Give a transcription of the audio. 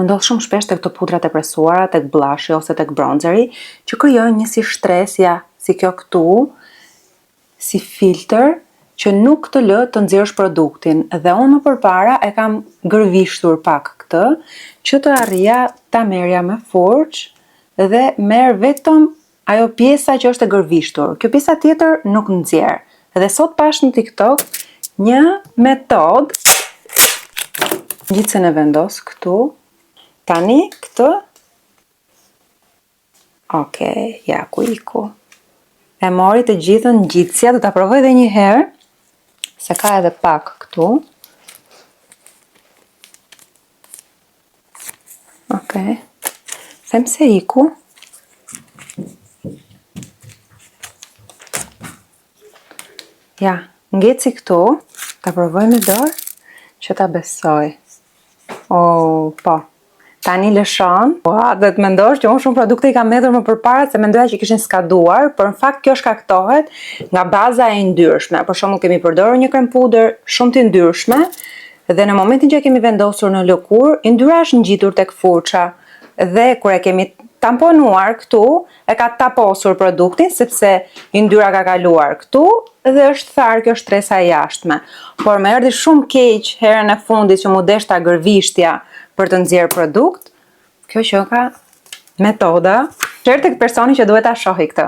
Më ndodh shumë shpesh tek këto pudrat e presuara, tek blushi ose tek bronzeri, që krijojnë një si shtresja, si kjo këtu, si filtr, që nuk të lë të nxjerrësh produktin. Dhe unë më përpara e kam gërvishtur pak këtë, që të arrija ta merrja me furçë dhe merr vetëm ajo pjesa që është e gërvishtur. Kjo pjesa tjetër nuk nxjerr. Dhe sot pash në TikTok një metodë, gjithse e vendos këtu. Tani këtë, okej, ja ku iku. E mori të gjithën ngjitsja, do ta provoj edhe një herë, se ka edhe pak këtu. Okej. Them se iku. Ja, ngeci këtu, ta provoj me dorë, që ta besoj. Po. Tani lëshon. Dhe të mendosh që unë shumë produkte i kam hedhur më përpara se mendoja që kishin skaduar, por në fakt kjo shkaktohet nga baza e yndyrshme. Për shembull, kemi përdorur një krem pudër shumë të yndyrshme dhe në momentin që e kemi vendosur në lëkurë, yndyra është ngjitur tek furça dhe kur e kemi tamponuar këtu, e ka taposur produktin sepse yndyra ka kaluar këtu dhe është tharë kjo shtresa e jashtme. Por më erdhi shumë keq herën e fundit që mu deshta gërvishtja për të nxjerrë produkt, kjo që ka metoda, shërë tek personi që duhet ta shohi këtë.